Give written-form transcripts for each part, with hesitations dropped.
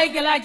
Senegal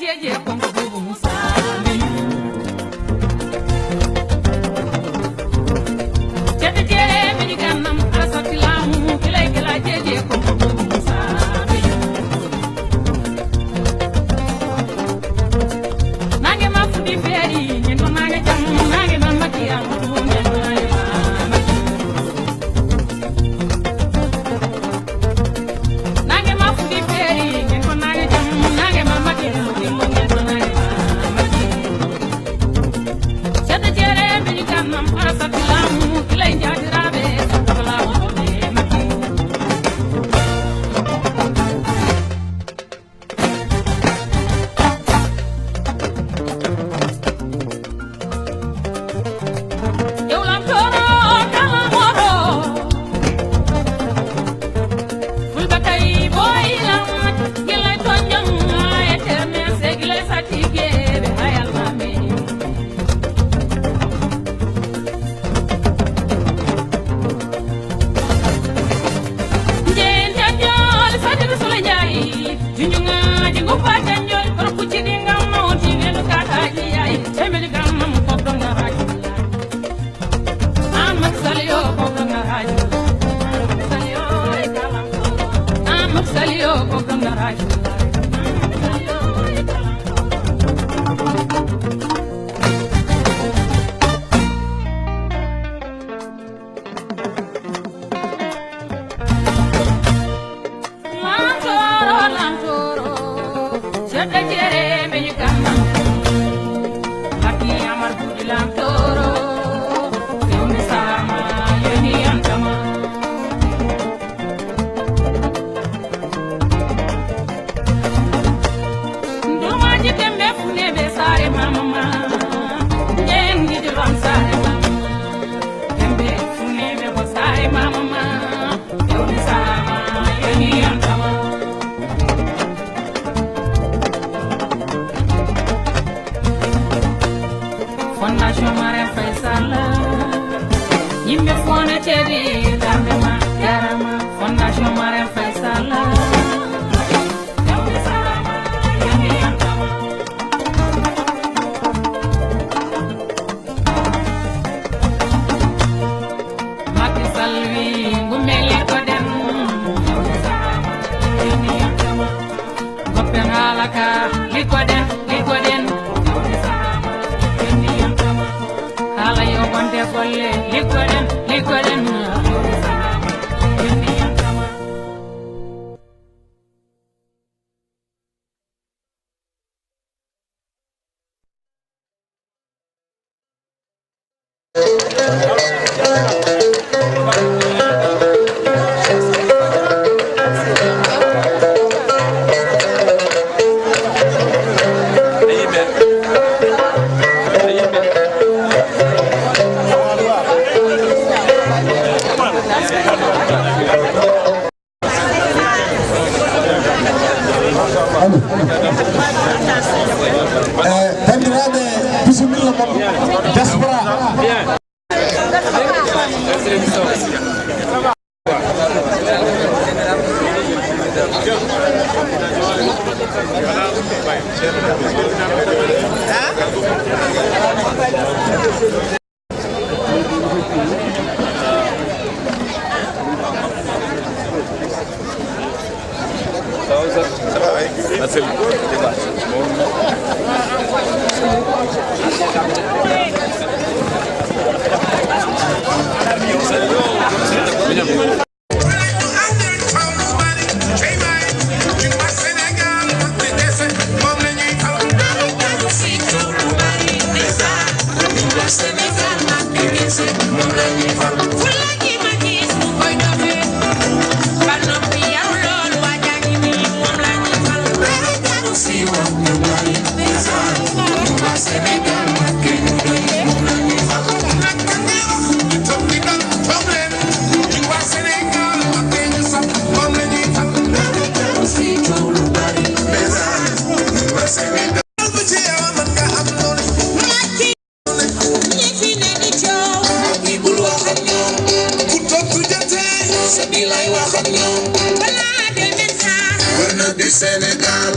du Sénégal.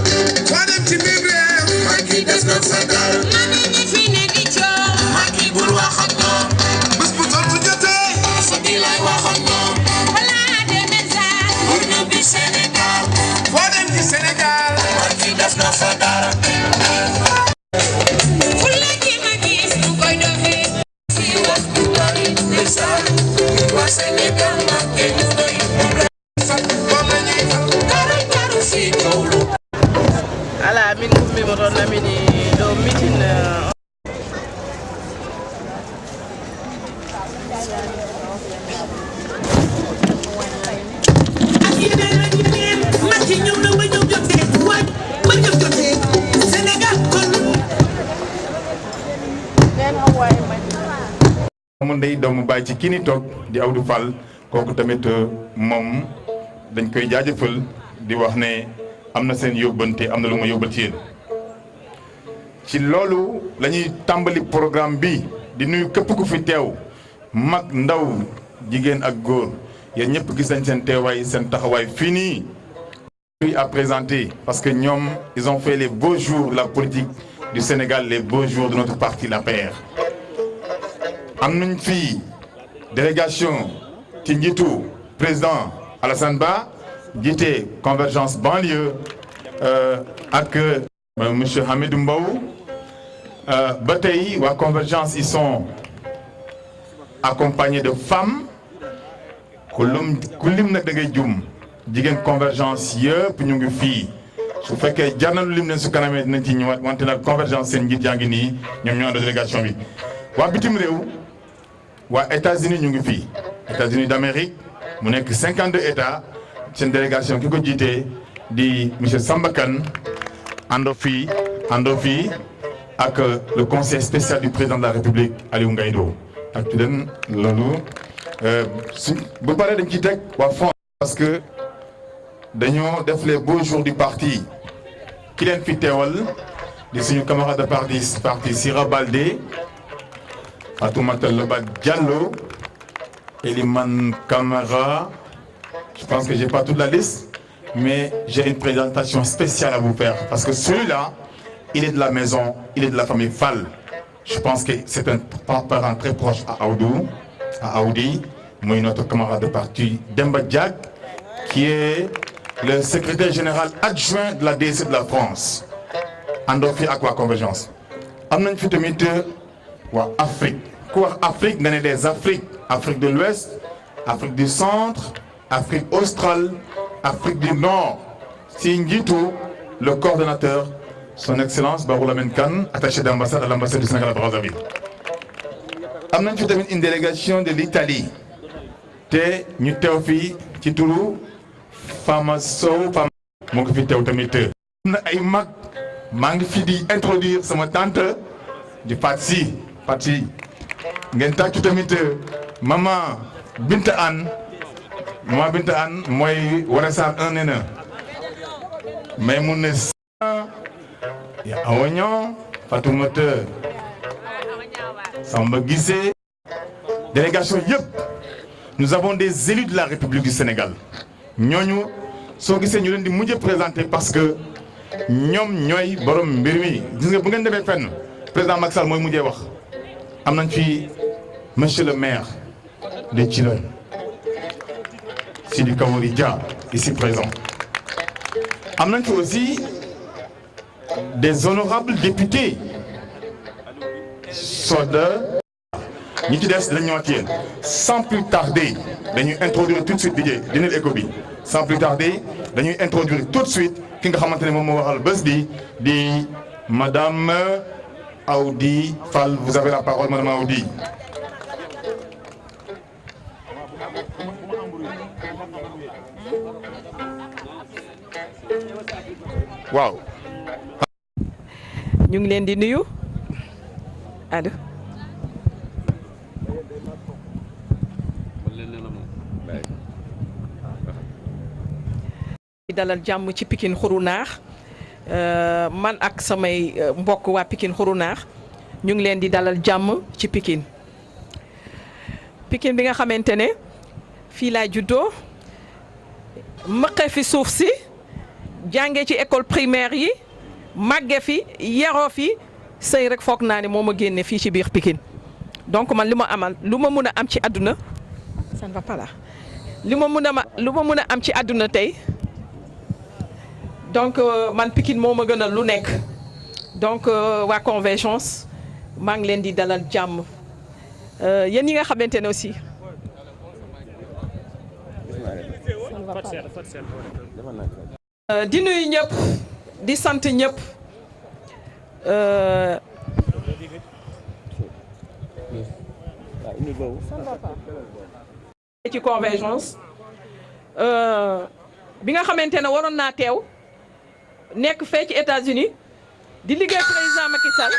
Quoi de petit bébé? Macky des na fa dara. Mami ñi fi ne di coow. Macky bul wax ak ñoom. Bés bu tontu jotee. Sa di lay wax ak ñoom. Balaa demee sax. Pour ñu bi Sénégal. Quoi de petit Sénégal. Macky des na fa dara. Fulla ji ma gis ñu koy doxee. Si wax du bari. Ndeysaan. Waa Sénégal Macky ñu doy. Ala min kumbi mo ton namini do meeting mu ndey doomu bàyyi ci kii ni toog di Abdou Fall kooku tamit moom dañ koy jaajëfal di wax ne am na seen yóbbante am na lu ma yóbbal ci yéen ci loolu la ñuy tàmbali programme bi di nuyu képp ku fi teew mag ndaw jigéen ak góor yéen ñëpp gis nañ seen teewaay seen taxawaay fii nii à présenter parce que ñoom ils ont fait les beaux jours de la politique du Sénégal, les beaux jours de notre parti l'APR. am nañ fii délégation ci njiitu président Alassane Ba jiite convergence banlieue ak monsieur Hamidou Mbow ba tey waa convergence ils sont accompagnés de femmes ku lim nag da ngay jum jigéen convergence yëpp ñu ngi fii su fekkee jar na lu lim leen su kanamee dinañ ci ñëwaat wante nag convergence seen njiit yaa ngi nii ñoom ñoo ànd délégation bi waa bitim réew waa États-Unis ñu ngi fii États-Unis d'Amérique mu nekk 52 états seen délégation ki ko jiitee di monsieur Samba Kane àndoo fii ak le conseil spécial du président de la République Aliou Ngaïdo ak ci den loolu su bu paree dañ ciy teg waa France parce que dañoo def les beaux jours du parti ki leen fi teewal di suñu camarade de parti Sira Baldé Fatoumata Loba Diallo Eliman Camara je pense que j'ai pas toute la liste mais j'ai une présentation spéciale à vous faire parce que celui-là il est de la maison il est de la famille Fall je pense que c'est un parent très proche à Aoudi muy notre camarade de parti Demba Diack qui est le secrétaire général adjoint de la DSC de la France àndoo fi ak waa convergence am nañ fi tamit waa Afrique ku wax Afrique nga ne des Afrique de l'Ouest Afrique du Centre Afrique australe Afrique du Nord si njiitu le coordonnateur son excellence Barou Lamine Kane attaché d'ambassade à l'ambassade du Sénégal à Brazzaville am nañ fi tamit une délégation de l'Italie te ñu teew fii ci turu Fama Sow moo ngi fi teew tamit am na ay mag maa ngi fi di introduire sama tante di Fatsi ngeen tàccu tamit maman Binta Anne mooy wara sar un nee na mais mun ne ya awaño Fatoumata Samba Guissé délégation yëpp nous avons des élus de la République du Sénégal ñooñu soo gisee ñu leen di mujj présenté parce que ñoom ñooy borom mbir mi gis nga bu ngeen demee fenn président Macky Sall mooy mujjee wax am nañ fi monsieur le maire de Thilogne Sidi Kawori Dia ici présent am nañ fi aussi des honorables députés Soda ñi ci des dañ ñëwaat yéen sans plus tarder dañuy introduire tout de suite dinañ éco bi sans plus tarder dañuy introduire tout de suite ki nga xamante ne moom moo waxal bés bi di madame Aoudi Fall vous avez la parole madame Aoudi. waaw. ñu ngi leen di nuyu allo. dalal jàmm ci Pikine Xuru Naax man ak samay mbokk waa Pikine Xuru Naax ñu ngi leen di dalal jàmm ci Pikine bi nga xamante ne fii laa juddoo mëqe fi suuf si jàngee ci école primaire yi màgge fi yeroo fi sëy rek foog naa ne moo ma génne fii ci biir Pikine donc man li ma mën a am ci àdduna ça ne va pas là lu ma mën a am ci àdduna tey donc man Pikine moo ma gënal lu nekk donc waa Convergence maa ngi leen di dalal jàmm yéen ñi nga xamante ne aussi di nuyu ñëpp di sant ñëpp ci Convergence bi nga xamante ne waroon naa teew nekk fee ci États-Unis di liggéey président Macky Sall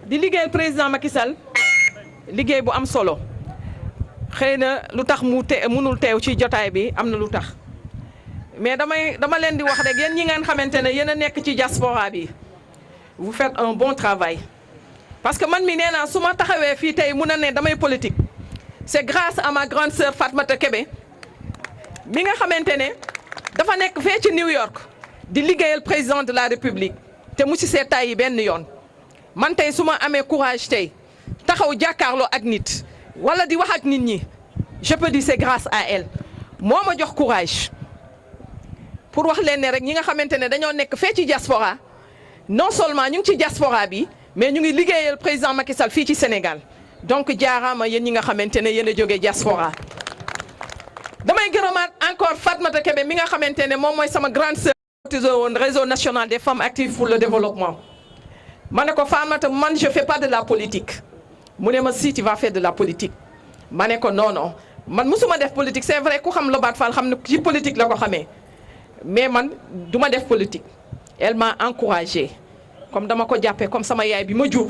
di liggéeyal président Macky Sall liggéey bu am solo xëy na lu tax mënul teew ci jotaay bi am na lu tax mais dama leen di wax rek yéen ñi ngeen xamante ne yéen a nekk ci diaspora bi vous faites un bon travail parce que man mi nee naa su ma taxawee fii tey mun na ne damay politique c'est grâce à ma grande sœur Fatmata Kébé mi nga xamante ne dafa nekk fee ci New York di liggéeyal président de la République te mu ci seetaay yi benn yoon man tey su ma amee courage tey taxaw jàkkaarloo ak nit wala di wax ak nit ñi je peux dire c'est grâce à elle moo ma jox courage pour wax leen ne rek ñi nga xamante ne dañoo nekk fee ci diaspora non seulement ñu ngi ci diaspora bi mais ñu ngi liggéeyal président Macky Sall fii ci Sénégal donc jaaraama yéen ñi nga xamante ne yéen a jógee diaspora damay gërëmaat encore Fatmata Kébé mi nga xamante ne moom mooy sama grande sœur woon réseau national des femmes actives pour le développement ma ne ko Fatmata man je fais pas de la politique mu ne ma si tu vas faire de la politique ma ne ko non non man musuma def politique c'est vrai ku xam Lobatt Fall xam ne ci politique la ko xamee mais man du ma def politique elle m'a encouragé comme dama ko jàppee comme sama yaay bi ma jur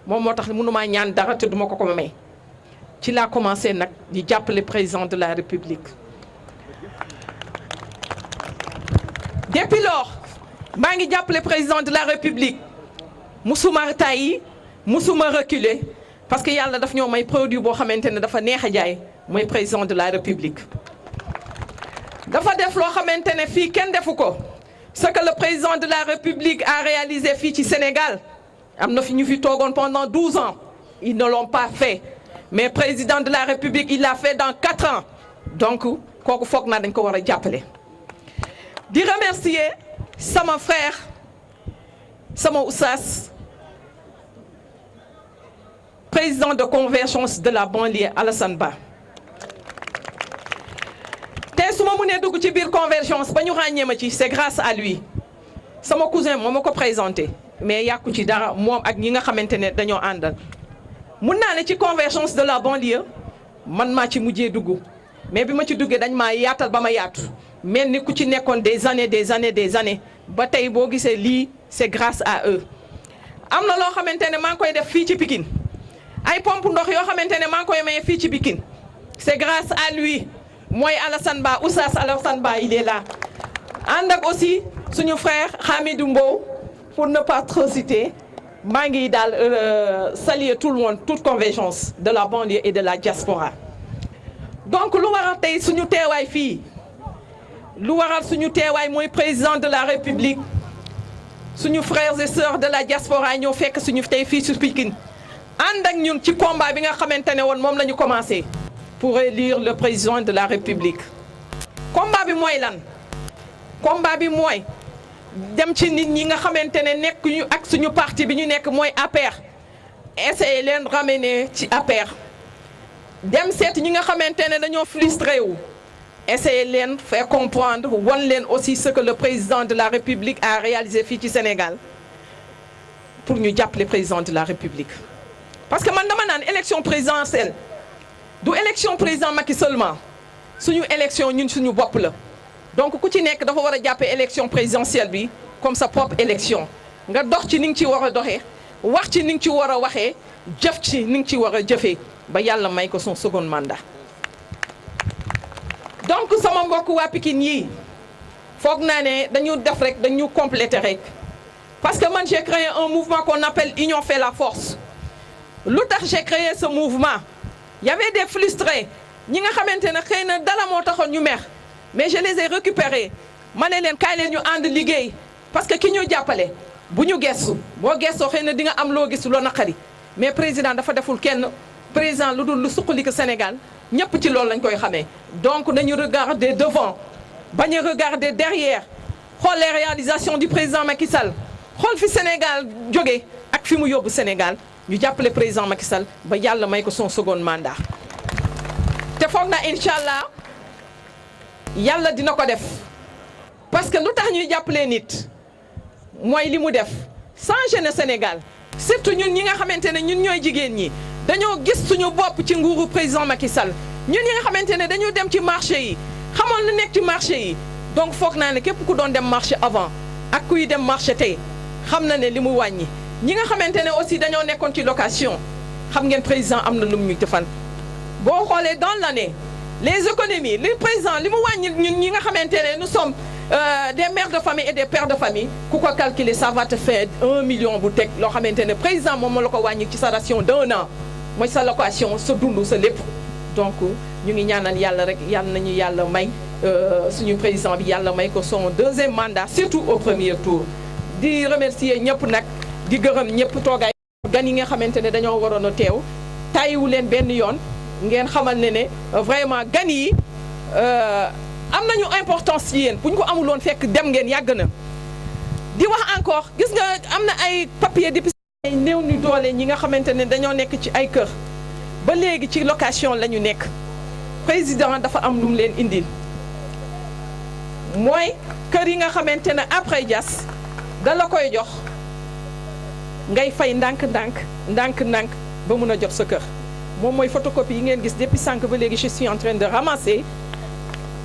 moom moo tax mënumaa ñaan dara te duma ko may ci laa commencé nag di jàppale président de la République depuis lors maa ngi jàppale président de la République musuma tàyyi musuma reculer parce que yàlla daf ñoo may produit boo xamante ne dafa neex a jaay mooy président de la République dafa def loo xamante ne fii kenn defu ko ce que le président de la République a réalisé fii ci Sénégal am na fi ñu fi toogoon pendant 12 ans ils ne l'ont pas fait mais président de la République il l'a fait dans 4 ans donc kooku foog naa dañ ko war a jàppale di remercier sama frère sama oustaz président de Convergence de la banlieue Alassane Ba te su ma mënee dugg ci biir Convergence ba ñu ràññee ma ci c'est grâce à lui sama cousin moo ma ko présenté mais yàqu ci dara moom ak ñi nga xamante ne dañoo àndal mun naa ne ci Convergence de la banlieue man maa ci mujjee dugg mais bi ma ci duggee dañ maa yaatal ba ma yaatu mel ni ku ci nekkoon des années ba tey boo gisee lii c'est grâce à eux am na loo xamante ne maa ngi koy def fii ci Pikine ay pompe ndox yoo xamante ne maa ngi koy maye fii ci Pikine c'est grâce à lui mooy Alassane Ba Oustaz Alassane Ba il est là ànd ak aussi suñu frère Hamidou Mbow pour ne pas trop citer maa ngi daal saluer tout le monde toute Convergence de la banlieue et de la diaspora donc lu waral tey suñu teewaay fii lu waral suñu teewaay mooy président de la République suñu frères et sœurs de la diaspora ñoo fekk suñu tey fii su Pikine ànd ak ñun ci combat bi nga xamante ne woon moom la ñu commencé pour élire le président de la République combat bi mooy lan combat bi mooy dem ci nit ñi nga xamante ne nekk ñu ak suñu parti bi ñu nekk mooy APR essayer leen ramener ci APR dem seet ñi nga xamante ne dañoo frustré wu essayer leen faire comprendre wan leen aussi ce que le président de la République a réalisé fii ci Sénégal pour ñu jàppale président de la République parce que man dama naan élection présidentielle du élection président Macky seulement suñu élection ñun suñu bopp la donc ku ci nekk dafa war a jàppee élection présidentielle bi comme sa propre élection nga dox ci ni nga ci war a doxee wax ci ni nga ci war a waxee jëf ci ni nga ci war a jëfee ba yàlla may ko son second mandat. donc sama mbokk waa Pikine yii foog naa ne dañu def rek dañu compléter rek parce que man j'ai créé un mouvement qu'on appelle Union fait la force lu tax j'ai créé ce mouvement y avait des frustrés ñi nga xamante ne xëy na dala moo taxoon ñu mer mais je les ai récupérés ma ne leen kaay leen ñu ànd liggéey parce que ki ñu jàppale bu ñu gestu boo gestoo xëy na di nga am loo gis loo naqari mais président dafa deful kenn président lu dul lu suqali ko Sénégal ñëpp ci loolu lañ koy xamee donc nañu regarder devant bañ a regarder derrière xool les réalisations du président Macky Sall xool fi Sénégal jóge ak fi mu yóbbu Sénégal ñu jàppale président Macky Sall ba yàlla may ko son second mandat te foog na incha allah yàlla dina ko def parce que lu tax ñuy jàppale nit mooy li mu def changé na Sénégal surtout ñun ñi nga xamante ne ñun ñooy jigéen ñi dañoo gis suñu bopp ci nguuru président Macky Sall ñun ñi nga xamante ne dañu dem ci marché yi xamoon lu nekk ci marché yi donc foog naa ne képp ku doon dem marché avant ak kuy dem marché tey xam na ne li mu wàññi ñi nga xamante ne aussi dañoo nekkoon ci location xam ngeen président am na lu mu ñu defal boo xoolee dans l'année les économies li président li mu wàññi ñun ñi nga xamante ne nous sommes des mères de famille et des pères de famille ku ko calculer ça va te faire 1 million bu teg loo xamante ne président moom moo la ko wàññi ci sa ration d'1 an mooy sa location sa dund sa lépp donc ñu ngi ñaanal yàlla rek yàlla nañu yàlla may suñu président bi yàlla may ko son deuxième mandat surtout au premier tour di remercier ñëpp nag di gërëm ñëpp toogaay gan yi nga xamante ne dañoo waroon a teew tàyyiwu leen benn yoon ngeen xamal ne vraiment gan yi am nañu importance ci yéen bu ñu ko amuloon fekk dem ngeen yàgg na di wax encore gis nga am na ay papier depuis ay néew ñu doole ñi nga xamante ne dañoo nekk ci ay kër ba léegi ci location la ñu nekk président dafa am lu mu leen indil mooy kër yi nga xamante ne après jas da la koy jox ngay fay ndànk-ndànk ba mun a jot sa kër moom mooy photocopie yi ngeen gis depuis sànq ba léegi je suis en train de ramasser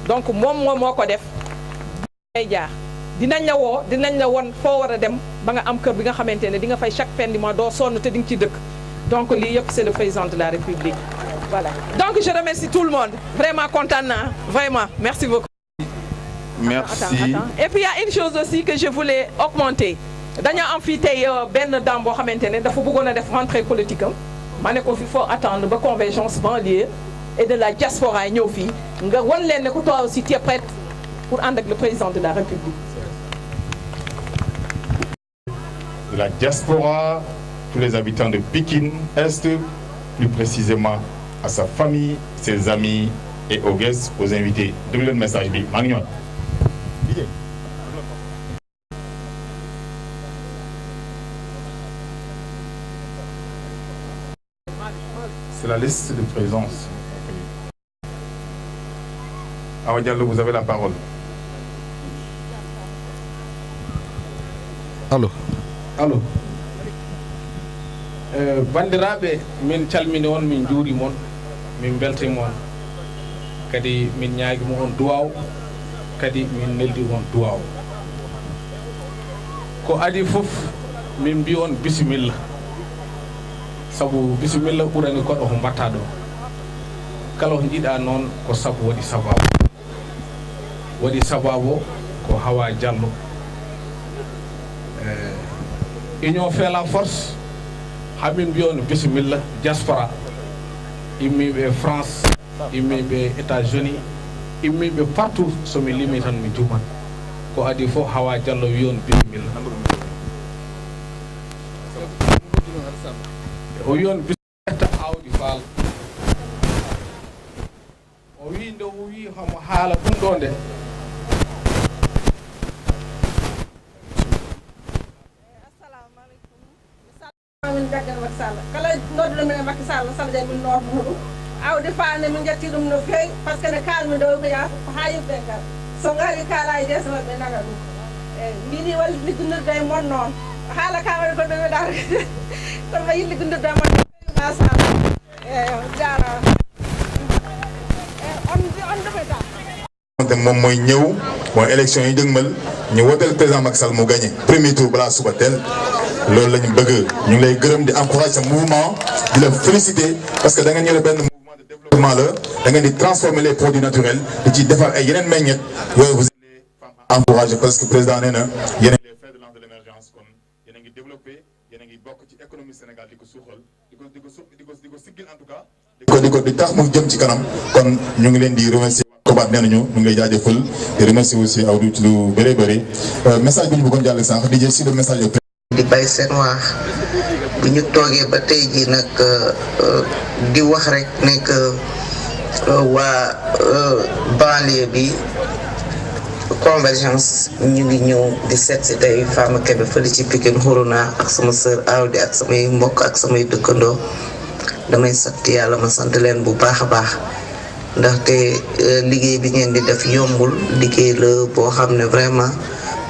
donc moom moo ko def ngay jaar dinañ la woo dinañ la won foo war a dem ba nga am kër bi nga xamante ne di nga fay chaque fin du mois doo sonn te di nga ci dëkk donc lii yëpp c'est le président de la République voilà donc je remercie tout le monde vraiment kontaan naa vraiment merci beaucoup. Merci. Attends. Et puis il y a une chose aussi que je voulais augmenter dañoo am fii tey benn dame boo xamante ne dafa bëggoon a def rentrée politique am ma ne ko fi faut attendre ba convergence banlieue et de la diaspora ñëw fii nga wan leen ne ko toi aussi tu es prête pour ànd ak le président de la République. De la diaspora, tous les habitants de Pikine Est, plus précisément à sa famille, ses amis et aux guests, aux invités. Déglu leen message bi maa ngi ñëwaat. C'est la liste de présence. Awa Diallo, vous avez la parole. Allô. Bandiraɓe min calmini on min juurima on min beltima on kadi min ñaaguima on duwaw kadi min neldima on duwaw ko adi fof min mbi on bisimilla sabu bisimilla ɓurani goɗɗo ko mbatta ɗo kala ko jiiɗa noon ko sabu waɗi sababu ko Hawa Diallo union fait la force hamin mbi on bisimilla diaspora immiɓe France immiɓe États-Unis immiɓe partout somi limi tan mi juman ko adi fof Hawa Diallo wi on bisimilla o wi on bisimilla awdi faal o wi nde o wi homo haala ɗum ɗo nde min jaggan Macky Sall kala nodduɗo men Macky Sall salde min noto muɗum awde faande min jetti ɗum no fewi par ce que ne kalmi ɗo ko yaata ko ha yimɓe ngal so gari kala e desa maɓɓe naga ɗum eyyi mbini walli liggonirde e mon noon haala kawaɗe koɓe weɗata kono ma yi liggonirde e mon machallah eyyi jarama on defeta moom mooy ñëw mooy élection yi dëgmal ñu wotal président Macky Sall mu gagné premier tour balaa suba teel loolu la ñu bëgg ñu ngi lay gërëm di encourager sa mouvement di la féliciter parce que da nga ñëw benn mouvement de développement la da nga di transformer les produits naturels di ci defar ay yeneen meññet yooyu vous allez encourager parce que président nee na yeneen les faits de lance de l'émergence kon yéen a ngi développé yéen a ngi bokk ci économie Sénégal di ko suuxal di ko siggil en tout cas. di tax mu jëm ci kanam kon ñu ngi leen di remercier. Kobaat nee nañu ñu ngi lay jaajëfal di remercier aussi Awdu ci lu bëree bëri message bi ñu bëggoon jàll sànq di jël si le message. di bay seen wax bu ñu toogee ba tey jii nag di wax rek nekk waa banlieue bi convergence ñu ngi ñëw di seet si tey Fama Kébé fële ci Pikine Xuruna ak sama sœur Awdi ak samay mbokk ak samay dëkkandoo damay sant yàlla ma sant leen bu baax a baax ndaxte liggéey bi ngeen di def yombul liggéey la boo xam ne vraiment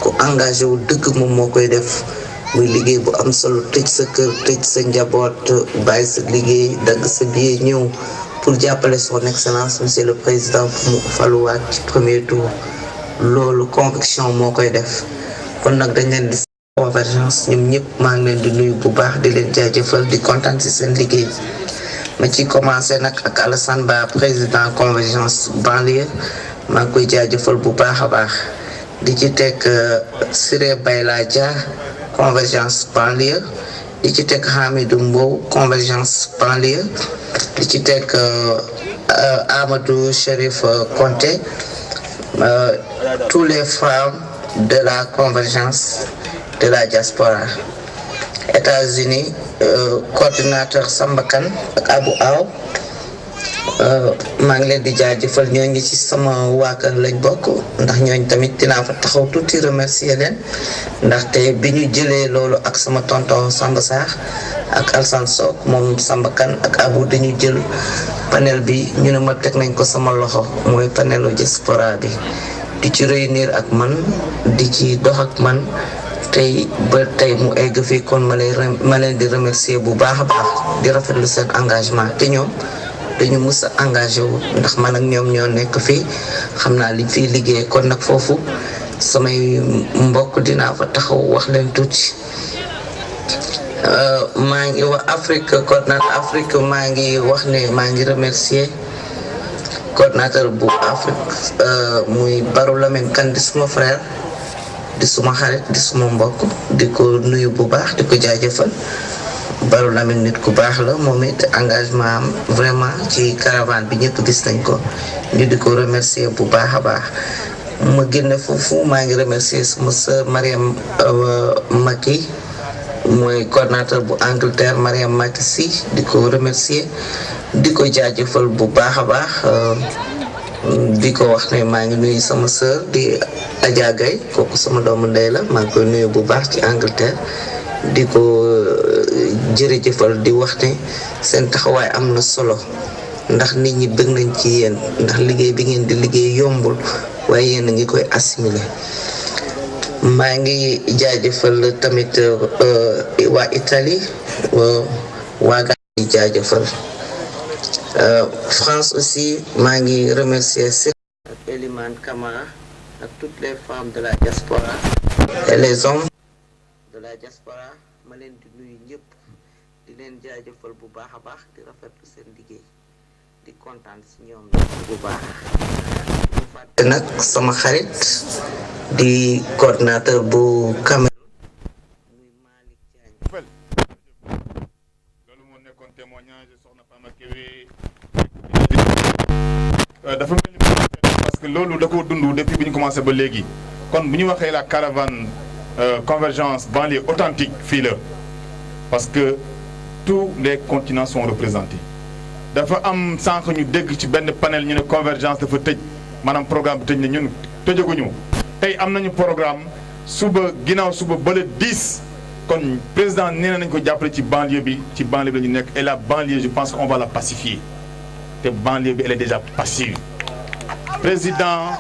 ku engagé wu dëgg moom moo koy def muy liggéey bu am solo tëj sa kër tëj sa njaboot bàyyi sa liggéey dagg sa billet ñëw pour jàppale son excellence monsieur le président pour mu faluwaat ci premier tour loolu conviction moo koy def kon nag dañ leen di convergence ñoom ñëpp maa ngi leen di nuyu bu baax di leen jaajëfal di kontaan ci seen liggéey ma ci commencé nag ak Alassane Ba président convergence banlieue maa ngi koy jaajëfal bu baax a baax di ci teg Siré Bayla Dia convergence banlieue di ci teg Hamidou Mbow convergence banlieue di ci teg Amadou Chérif Konté tous les femmes de la convergence de la diaspora États-Unis coordinateur Samba Kane ak Abou Aw maa ngi leen di jaajëfal ñoo ngi ci sama waa kër lañ bokk ndax ñooñ tamit dinaa fa taxaw tuuti remercier leen ndaxte bi ñu jëlee loolu ak sama tonton Samba Sarr ak Alsane Sok moom Samba Kane ak Abou dañu jël panel bi ñu ne ma teg nañ ko sama loxo mooy panelu diaspora bi di ci réunir ak man di ci dox ak man tey ba tey mu egg fii kon ma leen di remercier bu baax a baax di rafetlu seen engagement te ñoom dañu mus a engagé wu ndax man ak ñoom ñoo nekk fii xam naa liñ fiy liggéey kon nag foofu samay mbokk dinaa fa taxaw wax leen tuuti maa ngi wax Afrique coordinateur Afrique maa ngi wax ne maa ngi remercier coordinateur bu Afrique muy Barou Lamine Kane di suma frère di suma xarit di suma mbokk di ko nuyu bu baax di ko jaajëfal Barou Lamine nit ku baax la moom it engagement am vraiment ci caravane bi ñëpp gis nañ ko ñu di ko remercier bu baax a baax ma génne foofu maa ngi remercier sama sœur Mariam Maki mooy coordinateur bu Angleterre Mariam Maki si di ko remercier di ko jaajëfal bu baax a baax di ko wax ne maa ngi nuyu sama sœur di Adja Gaye kooku sama doomu ndey la maa ngi koy nuyu bu baax ci Angleterre di ko jërëjëfal di wax ne seen taxawaay am na solo ndax nit ñi bëgg nañ ci yéen ndax liggéey bi ngeen di liggéey yombul waaye yéen a ngi koy assimiler maa ngi jaajëfal tamit waa Italie waa gaa ngi jaajëfal France aussi maa ngi remercier ak Elimane Camara ak toutes les femmes de la diaspora et les hommes de la diaspora ma leen di nuyu ñëpp di leen jaajëfal bu baax a baax di rafetlu seen liggéey di kontaan si ñoom bu baax bu fàtte nag sama xarit di coordinateur bu Cameroun muy Malick Diagne. loolu moo nekkoon témoignage soxna Fama Kébé dafa mel ni parce que loolu da ko dund depuis bi ñu commencé ba léegi kon bu ñu waxee la caravane convergence banlieue authentique fii la parce que tous les continents sont représentés dafa am sànq ñu dégg ci benn panel ñu ne convergence dafa tëj maanaam programme bi tëj na ñun tëjaguñu tey am nañu programme suba ginnaaw suba ba le 10 kon président nee nañ ko jàppale ci banlieue bi la ñu nekk et la banlieue je pense qu'on va la pacifier te banlieue bi elle est déjà passive président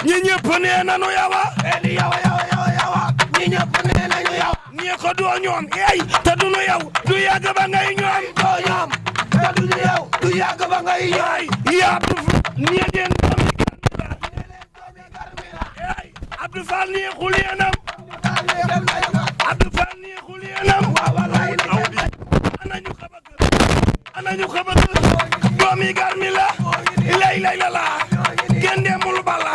ñi ñëpp nee nañu yawa ñi ñëpp nee nañu yawa ñi ko doo ñoom ey te duñu yow du yàgg ba ngay ñoom doo ñoom te duñu yow du yàgg ba ngay yow ñeden doomi garmila ay Abdou Fall ni xuliyanam Abdou Fall ni xuliyanam anañu xabak doomi garmila lay la gende mul bala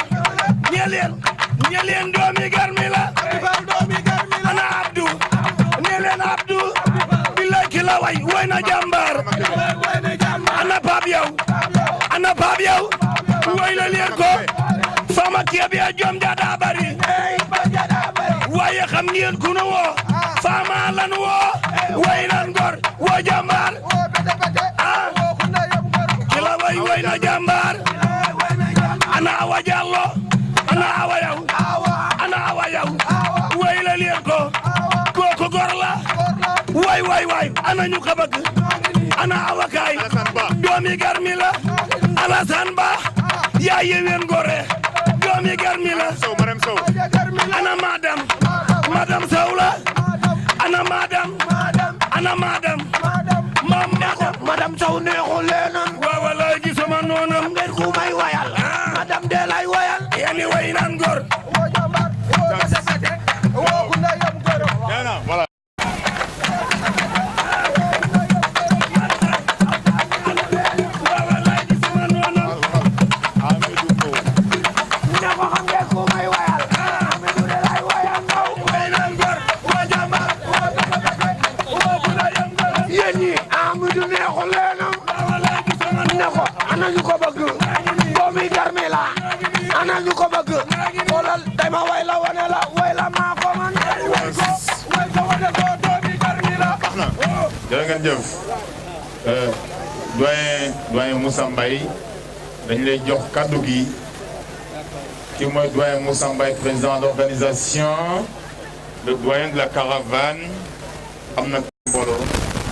ñeleen doomi garmila ana Abdou ñeleen Abdou billahi ki la way na jàmbaar ana Pape yow way la leen ko fama kebi a jom jada bari waaye xam ngeen ku nu woo fama lan woo way nan ngor woo jàmbaar ki la way na jàmbaar ana Awa Diallo ana Awa yow way la leen ko kooku gor la way ana ñu ko bëgg ana Awa Kaay doomi garmi la Alassane Ba yaa yewen gore doomi garmi la ana madame Sow la ana madame Sow neexul leenam waaw walaay gisuma noonam ngeen ku may wayal madame de lay wayal yéeni way naan gor anañu ko bëgg doomi garmi la anañu ko bëgg xoolal dama way la maa ko man way ko wane ko doomi garmi la baxna jërë ngeen jëf doyen Moussa Mbaye dañ lay jox kaddu gi ki mooy doyen Moussa Mbaye président d'organisation le doyen de la caravane am na mbooloo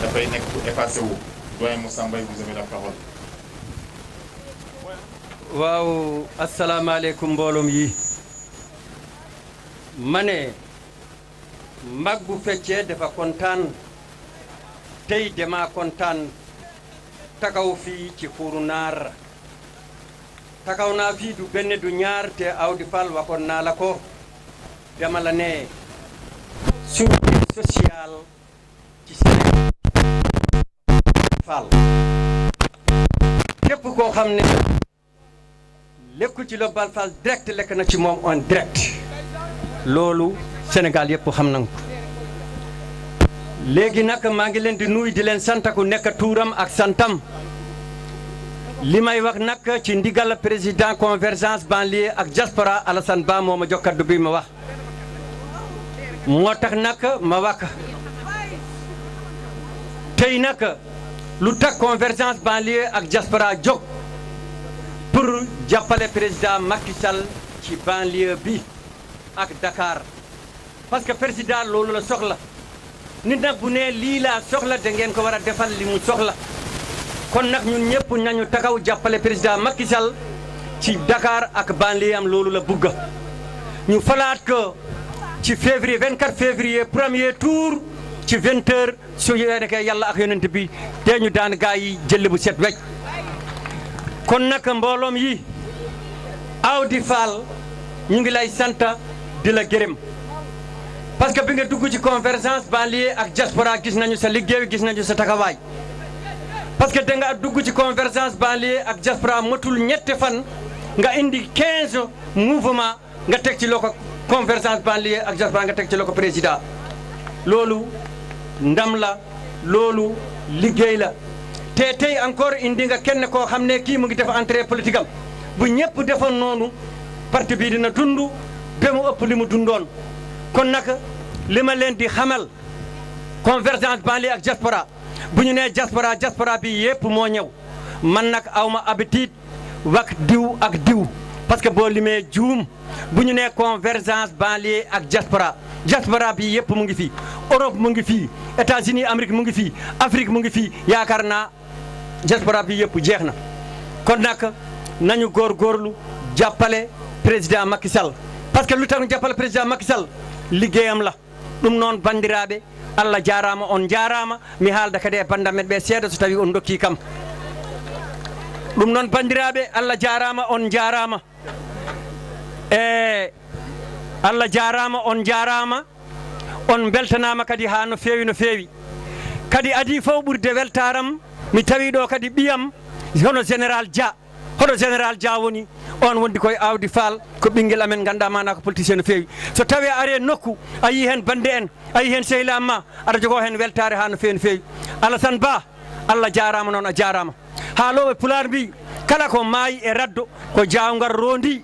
dafay nekk effacé wu doyen Moussa Mbaye vous avez la parole. waaw asalaamaaleykum mbooloom yi ma ne mag bu feccee dafa kontaan tey dama kontaan takaw fii ci Furu Naar takaw naa fii du benn du ñaar te Awdi Fall waxoon naa la ko dama la ne suñu social ci Sénégal Fall képp koo xam ne lekku ci Lobal Fall direct lekk na ci moom en direct loolu Sénégal yëpp xam nañ ko léegi nag maa ngi leen di nuyu di leen sant ku nekk tuuram ak santam li may wax nag ci ndigal président convergence banlieue ak diaspora Alassane Ba moo ma jox kaddu bi ma wax moo tax nag ma wax tey nag lu tax convergence banlieue ak diaspora jóg pour jàppale président Macky Sall ci banlieue bi ak Dakar parce que président loolu la soxla nit nag bu ne lii laa soxla da ngeen ko war a defal li mu soxla kon nag ñun ñëpp nañu taxaw jàppale président Macky Sall ci Dakar ak banlieue am loolu la bugga ñu falaat ko ci février 24 février premier tour ci 20h su nekkee yàlla ak yonent bi te ñu daan gaa yi jël bu set wecc kon nag mbooloom yi Awdi Fall ñu ngi lay sant di la gërëm parce que bi nga dugg ci convergence banlieue ak diaspora gis nañu sa liggéey gis nañu sa taxawaay parce que da nga dugg ci convergence banlieue ak diaspora matul ñetti fan nga indi 15 mouvement nga teg ci loko convergence banlieue ak diaspora nga teg ci loko président loolu ndam la loolu liggéey la te tey encore indi nga kenn koo xam ne kii mu ngi def entrée politique am bu ñëpp defoon noonu parti bii dina dund ba mu ëpp li mu dundoon kon nag li ma leen di xamal convergence banlieue ak diaspora bu ñu nee diaspora bi yëpp moo ñëw man nag awma habitude wax diw ak diw parce que boo limee juum bu ñu nee convergence banlieue ak diaspora bi yëpp mu ngi fii Europe mu ngi fii États-Unis Amérique mu ngi fii Afrique mu ngi fii yaakaar naa diaspora bi yëpp jeex na kon nag nañu góorgóorlu jàppale président Macky Sall parce que lu tax ñu jàppale président Macky Sall liggéeyam la ɗum noon bandiraɓe Allah jarama on jarama mi haalda kadi e banda men ɓe seeɗa so tawi on dokki kam ɗum noon bandiraɓe Allah jarama on jarama Allah jarama on jarama on beltanama kadi ha no fewi kadi adi fof ɓurde weltaram mi tawi ɗo kadi ɓiyam hono général dia woni on wondi koye awdi faal ko ɓinguel amen ganduɗa mana ko politicien no fewi so tawi a ari nokku a yi hen bande en a yi hen sehlam ma aɗa jogo hen weltare ha no fewi Alassane Ba Allah jarama noon a jarama haaloɓe pular mbi kala ko maayi e raddo ko jawgar rondi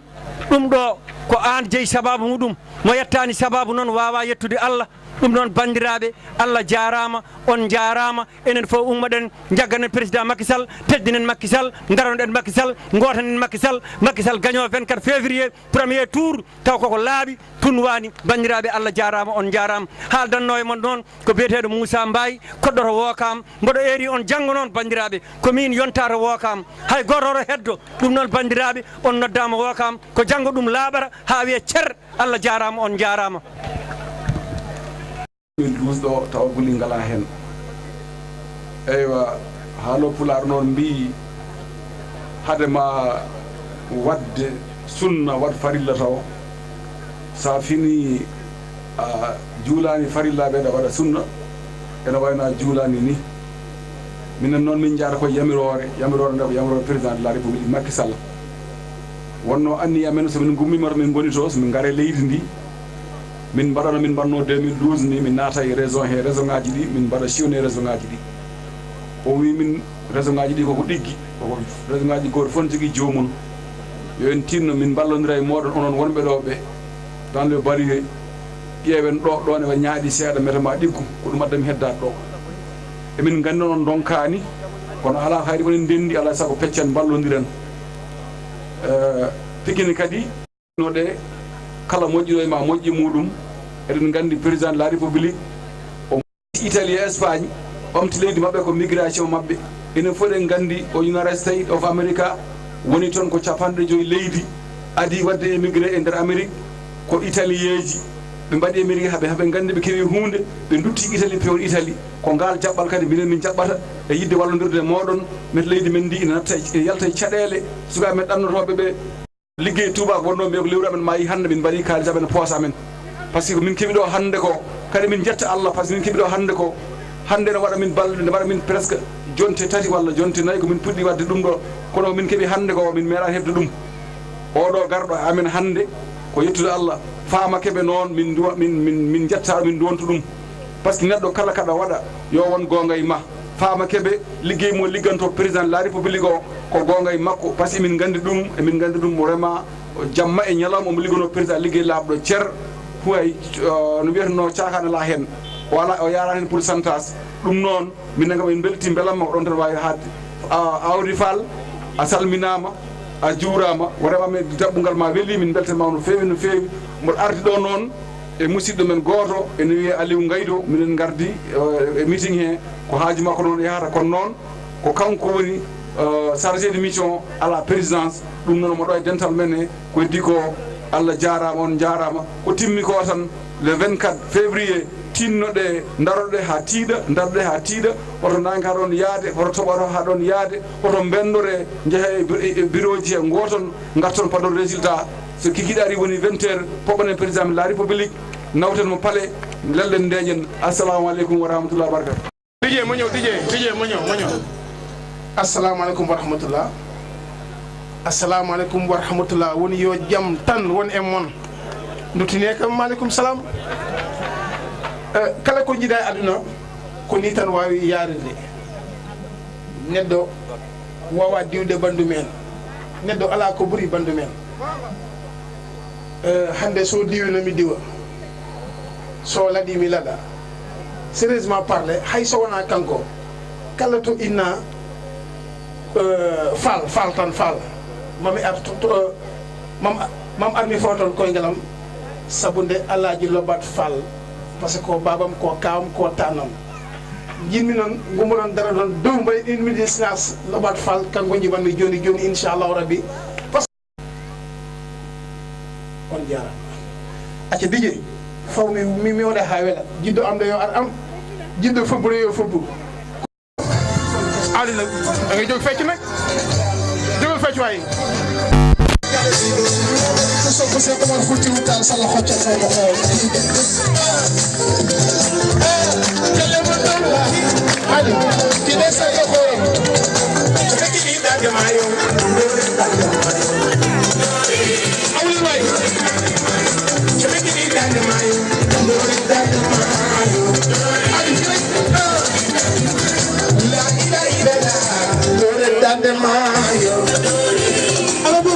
ɗum ɗo ko an jeeyi sababu muɗum mo yettani sababu noon wawa yettude Allah ɗum noon bandiraɓe Allah jarama on jarama enen fof ummoɗen jagganen président Macky Sall teddinen Macky Sall daronoɗen Macky Sall gotanen Macky Sall gagnant 24 février premier tour taw koko laaɓi tunwani bandiraɓe Allah jarama on jarama haaldanno e mon noon ko biyeteɗo Moussa Mbaye koɗɗoto wokam mboɗo eri on janggo noon bandiraɓe komin yontata wokam hay gototo heddo ɗum noon bandiraɓe on noddama wokam ko janggo ɗum laaɓara ha wiye cer Allah jarama on jarama 2012 ɗo tawa guli ngala hen eywa haalo pular noon mbi hadema wadde sunna wad farilla taw sa fini a juulani farillaɓe ɗa waɗa sunna ene wayno juulani ni minen noon min jaata koye yamirore nde ko yamirore président de la république Macky Sall wonno anni amen somin gummima to min goni to somin gaare leydi ndi min mbaɗano min mbanno 2012 ni min naata e raison ngaji ɗi min mbaɗa sillonné raison ngaji ɗi o wi min raison ngaji ɗi koko ɗiggi koko raison ngaji goto fof ne jogui jomum yo en tinno min ballodira e moɗon onon wonɓe ɗo ɓe dans le barrier ƴeewen ɗo ne ñaaɗi seeɗa metama ɗiggu ko ɗum addami heddade ɗo emin gandi noon donkani kono ala hayri onen ndendi ala saago peccen ballodiren tigini kadi no ɗe kala moƴƴiɗo e ma moƴƴi muɗum eɗen gandi président de la république o Italie e Espagne ɓamti leydi mabɓe ko migration mabɓe enen fof ɗen gandi o United States of America woni toon ko 50 leydi adi wadde émigré e nder Amérique ko italieji ɓe mbaɗi Amérique haɓe gandi ɓe keewi hunde ɓe dutti Italie pewol Italie ko ngal jaɓɓal kadi minen min jaɓɓata e yidde wallodirde moɗon mete leydi men ndi ina natta e yalta e caɗele sukaɓe men ɗannotoɓe ɓe liggey Touba ko wonno mbiya ko lewru amen ma yi hannde min mbaɗi kalis amen poos amen par ce que min keeɓi ɗo hannde ko kadi min jetta Allah par ce que min keeɓi ɗo hannde ko hannde ne waɗa min balɗe ne waɗa min presque jonte tati walla jonte nayyi ko min puɗɗi wadde ɗum ɗo kono min keeɓi hannde ko min meeɗani hebde ɗum oɗo garɗo amen hannde ko yettude Allah faama keɓe noon min jettaɗo min duwonta ɗum par ce que neɗɗo kala kaɗa waɗa yo won gonga e ma faama keɓe liggey mo ligganto président de la république o ko gonga e makko par ce que emin gandi ɗum vraiment jamma e ñalawma omo liggano président liggey laaɓɗo ceer huway no wiyatano cakane la hen o yarani hen pourcentage ɗum noon min gam en belti belamma ko ɗon tan wawi hadde awdi fall a salminama a juurama vraiment daɓɓugal ma weeli min beltanima no fewi mboɗo ardi ɗo noon e musidɗo men goto ene wiye Aliou Gaydo minen gardi e meeting he ko haaji makko noon yahata kono noon ko kanko woni chargé de mission à la présidence ɗum noon moɗo e dental men he ko heddi ko Allah jarama on jarama ko timmi ko tan le 24 février tinnoɗe daroɗe ha tiiɗa hoto nanka ɗon yaade hoto toɓato ha ɗon yaade hoto bendore jeehe e bureau ji he goton garton padon résultat so kikiɗe ari woni 20 heures poɓanen président de la république nawten mo paale lellen ndeƴen assalamu aleykum wa rahmatullah wa barakatu DJ mo ñëw assalamu aleykum wa rahmatullah assalamu aleykum wa rahmatullah woni yo jaam tan won e mon duttine kam maaleykum salam kala ko jiiɗa e aduna ko ni tan wawi yaride neɗɗo wawa diwde bandu men neɗɗo ala ko ɓuuri bandu men hande so diwino mi diwa so laaɗi mi laaɗa sérieusement parlé hay so wona kanko kala to inna fal tan mami ar mam armi fo toon koyngalam sabu nde alaji lobat fall par ce que ko babam ko kawam ko tanam jinmi noon gummo noon dara ɗon dow mbay ɗin midi snas lobat fall kanko jibanmi joni inchallahu rabbi par ce on jarama acca DJ faw mi waɗa ha weela jiddo am de yo ar am jiddo fobbude yo fobbu ali nag da ngay jóg fecc nag waay so ko se ko futi wutal sa loxo ca sa loxo kele mo do ali ki ne sa loxo ci ki da ga mayo awli way ci ki da ga mayo da ga mayo ali la ila ila da ga mayo ala bu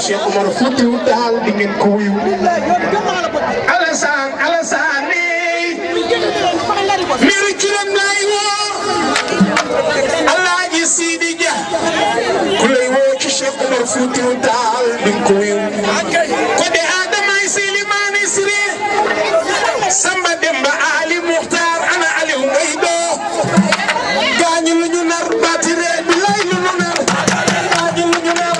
Cheikh Omar Foutiyou Tall di ngeen ko wuyu Alassane Alassane miri kiram lay woo Alaaji Sidi Dia ku lay woo ci Cheikh Omar Foutiyou Tall di ngeen ko wuyu ko de Adama Silimani Siré Samba Demba Ali Muxtar ana Aliou ngay doo gaañu lu ñu nar batire bi lay lu ñu nar gaañu lu ñu nar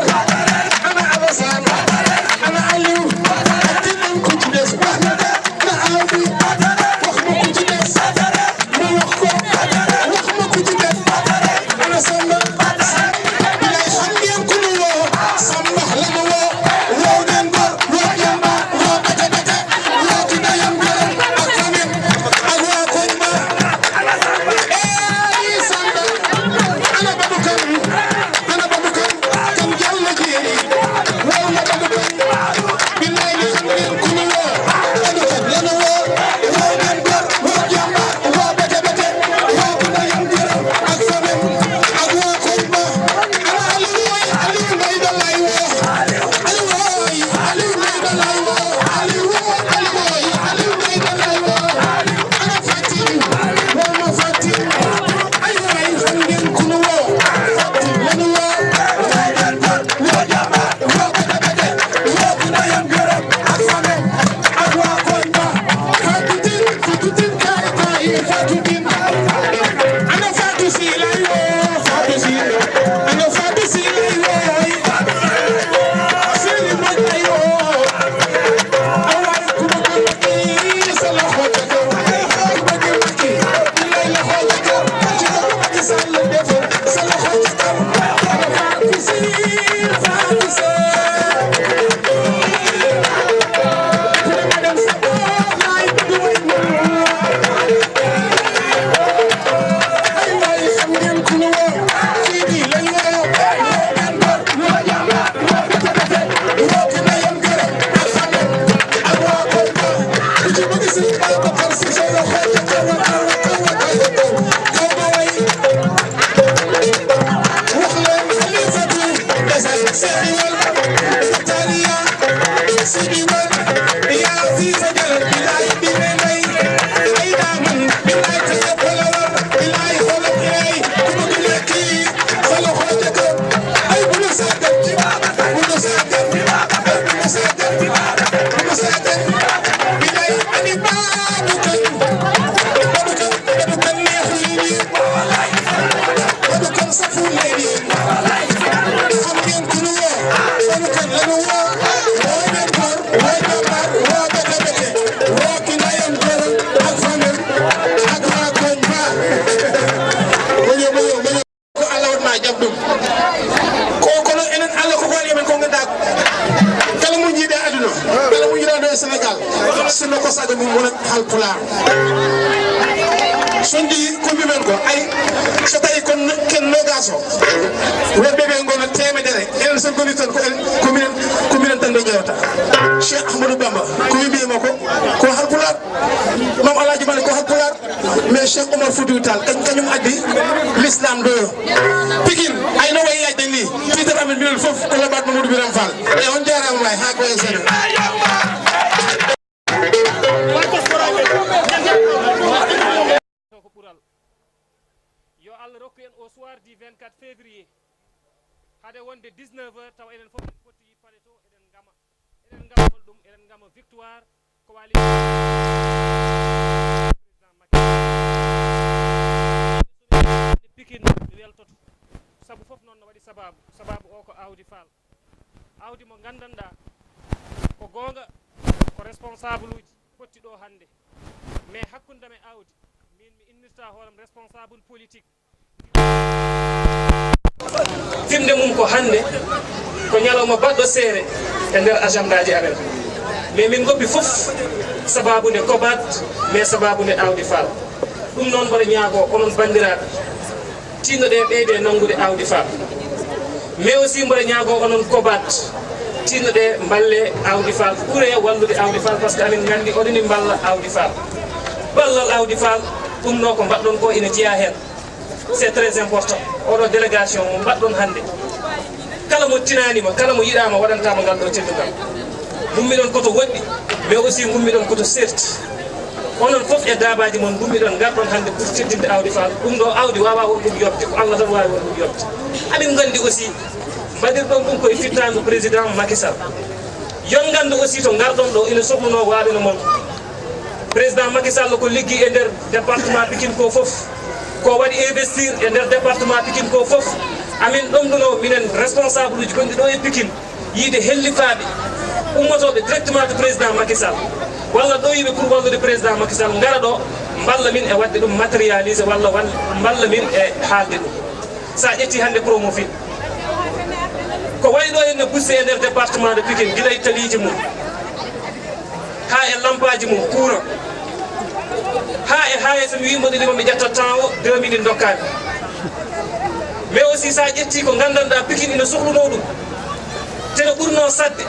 sondi kumbi men ko ay so tawi kon ken nogaso wonɓe ɓe gona temedere enen so goni tan ko minen tan ɓe ƴewta Cheikh Ahmadou Bamba ko wibima ko halpular Mame Alhaji Malick ko halpular mais Cheikh Oumar Foutiyou Tall kañum addi l'islam ɗo Pikine ayno way yajde ni fitere amen minen foof ko labat Mamadou Biram Fall e on jarama way ha koye seeɗa yo Allah rokku en au soir du 24 février hade wonde 19h taw enen fof en foti pade to eden gama ɗum eden gama victoire ko wali président Macky Pikine weltoto sabu fof noon no waɗi sababu o ko awdi Fall awdi mo gandanɗa ko gonga ko responsable uji potti ɗo hande mais hakkundame awdi min mi innirta hooram responsable politique fimde mum ko hande ko ñalawma baɗɗo seere e nder agenda ji amen mais min goppi fof sababude kobat mais sababude awdi Fall ɗum noon mboɗo ñaago onon bandiraɓe tinnoɗe ɓeyde nanngude awdi Fall mais aussi mboɗo ñaago onon kobat tinnoɗe mballe awdi Fall ɓuure wallude awdi Fall par ce que amin gandi oɗoni mballa awdi Fall ballal awdi Fall ɗum no ko mbaɗɗon ko ina jeeya hen c'est très important oɗo délégation mo mbaɗɗon hande kala mo tinanima kala mo yiɗama waɗantama ngal ɗo teddugal gummiɗon koto woɗɗi mais aussi gummiɗon koto serti onon foof e dabaji moon gummiɗon garɗon hande pour teddinde awdi Fall ɗum ɗo awdi wawa won ɗum yobde ko Allah tan wawi won ɗum yobde amin gandi aussi mbaɗirɗon ɗum koye firtandu président Macky Sall yon gandu aussi to garɗon ɗo ina sohluno waɗuno moon président Macky Sall ko liggi e nder département Pikine ko foof ko waɗi investir e nder département Pikine ko foof amin ɗomɗuno minen responsable uji gonɗi ɗo e Pikine yiide hellifaɓe ummotoɓe directement to président Macky Sall walla ɗo yiɓe pour wallude président Macky Sall gara ɗo mballa min e wadde ɗum matérialisé walla mballa min e haalde ɗum sa ƴetti hande Promoville ko wayi ɗo henne busse e nder département de Pikine guila e taliji mum ha e lampaji mum courant ha e hayso mi wimoɗe ɗima mi ƴetta temps o 2 minutes dokkani mais aussi sa ƴetti ko gandanɗa Pikine ina sohluno ɗum teno ɓurno sadde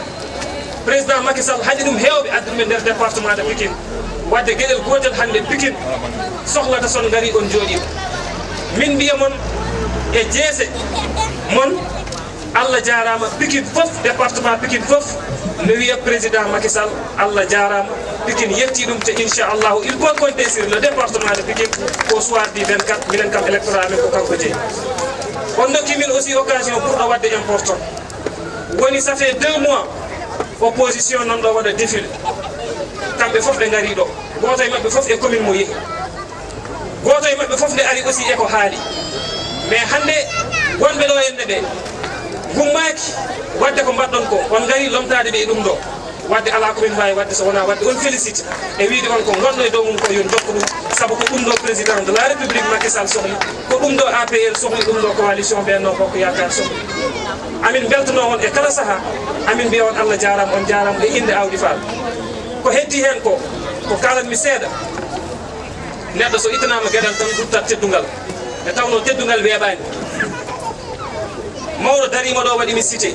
président Macky Sall haɗi ɗum hewɓe adduɓe nder département de Pikine wadde gueɗel gotel hande Pikine sohlata son gari on jooɗima min mbiya moon e jeese moon Allah jarama Pikine fof département Pikine fof ne wiya président Macky Sall Allah jarama Pikine yetti ɗum te inchallahu il faut compter sur le département de Pikine au soir du 24 minen kam électorat men ko kanko jeeyi on dokki min aussi occasion pour ɗo wadde important woni ça fait 2 mois opposition noon ɗo waɗa défilé kamɓe fof ɓe gari ɗo goto e mabɓe fof e commune mo yeehi goto e mabɓe fof nde ari aussi eko haali mais hande wonɓe ɗo henne ɓe gummaki wadde ko mbaɗɗon ko on gari lomtade ɓe e ɗum ɗo wadde ala komin mbawi wadde so wona wadde on félicité e wiide on ko gonɗo e dow mum ko yon dokku ɗum saabu ko ɗum ɗo président de la république Macky Sall sohli ko ɗum ɗo APR sohli ɗum ɗo coalition Benno Bokk Yakar sohli amin beltono on e kala saaha amin mbiya on Allah jarama on jarama e inde awdi Fall ko heddi hen ko kalanmi seeɗa neɗɗo so ittanama gueɗal tan duttat teddungal e tawno teddungal weeɓani mawɗo darima ɗo waɗimi cité